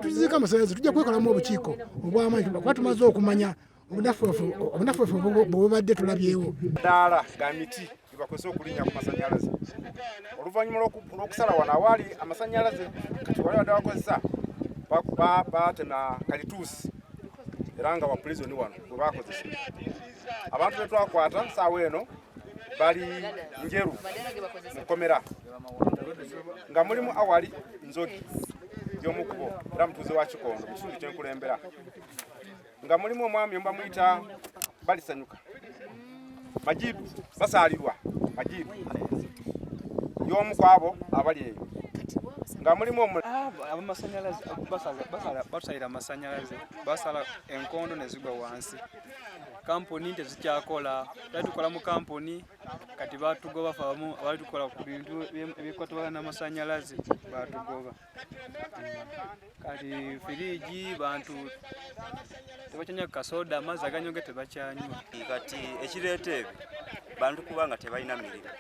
tuzika amasanyalaze tujja kwekolamu obukiiko obw'amaanyi kuba tumaze okumanya obunafuefu bwebadde tulabyewo ddaala ga miti gebakozesa okulinnya ku masanyalaze oluvannyuma lw'okusala wano awaali amasanyalaze kati wali badde bakozesa batema kalituusi era nga bapulizoni wano bwe bakozesa abantu betwakwata saawa eno bali njeru mukomera nga mulimu awali nzogi y'omukubo era mutuuze wa Kikondo mu kitundu kyenkulembera nga mulimu omwami mbamuyita balisanyuka majibu basaalirwa majibu y'omu ku abo abali eyo nga mulimu abamasanyalaze basalira amasanyalaze basala enkondo ne zigwa wansi kampuni tezikyakola tukola mu kampuni kati batugoba famu abatukola ku bintu ebikwatibwa n'amasanyalaze batugoba kati firiji bantu tebachanya kasoda amazi aganyonge tebachanywa kati ekireete bantu kubanga tebalina mirimu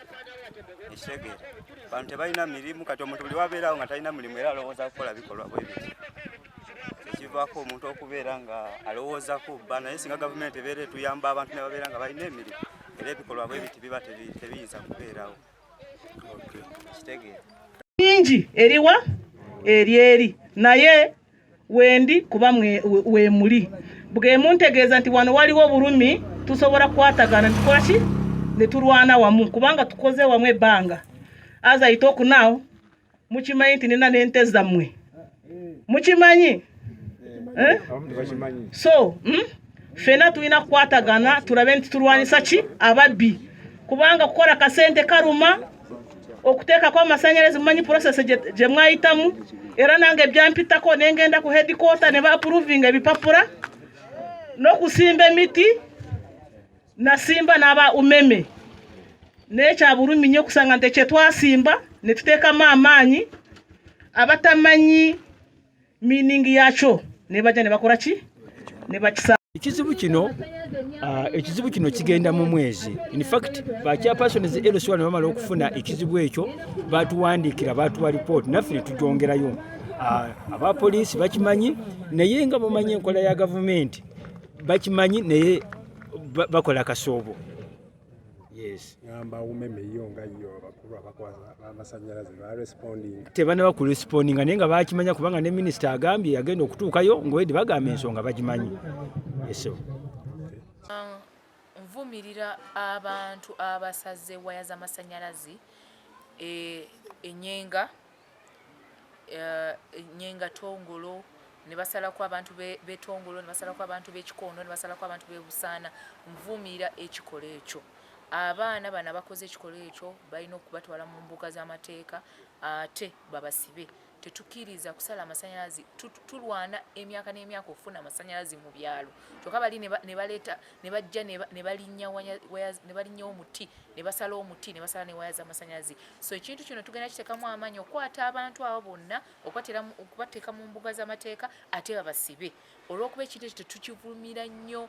ekitegeera bantu tebalina mirimu kati omuntu buli wabeerawo nga talina mulimu era alowooza kukola bikolwa bwe biti ekivaako omuntu okubeera nga alowooza kubba naye singa gavumenti ebeera etuyamba abantu ne babeera nga balina emirimu era ebikolwa bwe biti biba tebiyinza kubeerawo ekitegeera bingi eriwa eri naye wendi kuba we muli bwe muntegeeza nti wano waliwo bulumi tusobola kwatagana tukola ki ne tulwana wamu kubanga tukoze wamu ebbanga as I talk now mukimanyi nti nina n'ente zammwe mukimanyi so fena tulina kukwatagana tulabe nti tulwanisa ki ababbi kubanga kukola kasente karuma okuteekako amasanyalaze mumanyi process gye mwayitamu era nange byampitako nengenda ku headquarter ne baapproving ebipapula n'okusimba emiti nasimba n'aba umeme nekya bulumi nnyo okusanga nti kye twasimba ne tuteekamu amaanyi abatamanyi meaning yakyo ne bajja ne bakola ki ne bakisa ekizibu kino kigenda mu mwezi. In fact bakyapassons LC1 bamala okufuna ekizibu ekyo batuwandiikira batuwa report naffe ne tugyongerayo. Abapoliisi bakimanyi naye nga mumanyi enkola ya gavumenti bakimanyi naye bakola kasoobo. Yes. Ngamba umeme iyo nga iyo abakulu abakwaza amasanyalaze ba responding. Tebana ba responding naye nga bakimanya kubanga ne minisita agambye yagenda okutuukayo ngwedi bagamba ensonga bagimanyi. Yeso. Nvumirira abantu abasaze waya z'amasanyalaze eNyanga tongolo ne basalako abantu betongolo ne basalako abantu b'ekikondo ne basalako abantu b'ebusaana nvumirira ekikola ekyo. Abaana bana bakoze ekikola ekyo balina okubatwala mu mbuga z'amateeka ate babasibe tetukiriza kusala amasanyalaze tulwana emyaka n'emyaka okufuna amasanyalaze mu byalo kyokka bali ne baleeta ne bajja ne balinnya omuti ne basala omuti ne basala ne waya z'amasanyalaze so ekintu kino tugenda kiteekamu amaanyi okukwata abantu abo bonna okubateeka mu mbuga z'amateeka ate babasibe olw'okuba ekintu ekyo tetukivumira nnyo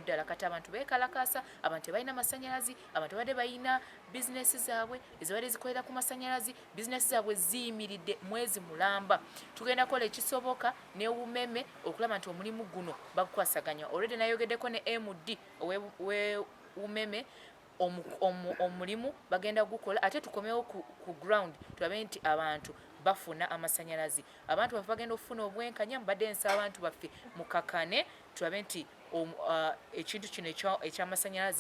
ddala kati abantu beekalakaasa abantu tebalina masanyalaze abantu badde balina bizinesi zaabwe ezibadde zikolera ku masanyalaze bizinesi zaabwe ziyimiridde mwezi mulamba tugenda kola ekisoboka ne umeme okulaba nti omulimu guno bagukwasaganya already nayogeddeko ne MD we umeme omulimu bagenda gukola ate tukomewo ku ground tulabe nti abantu bafuna amasanyalaze abantu bafe bagenda okufuna obwenkanya mbadde ensi abantu baffe mukakane tulabe nti ekintu kino eky'amasanyalaze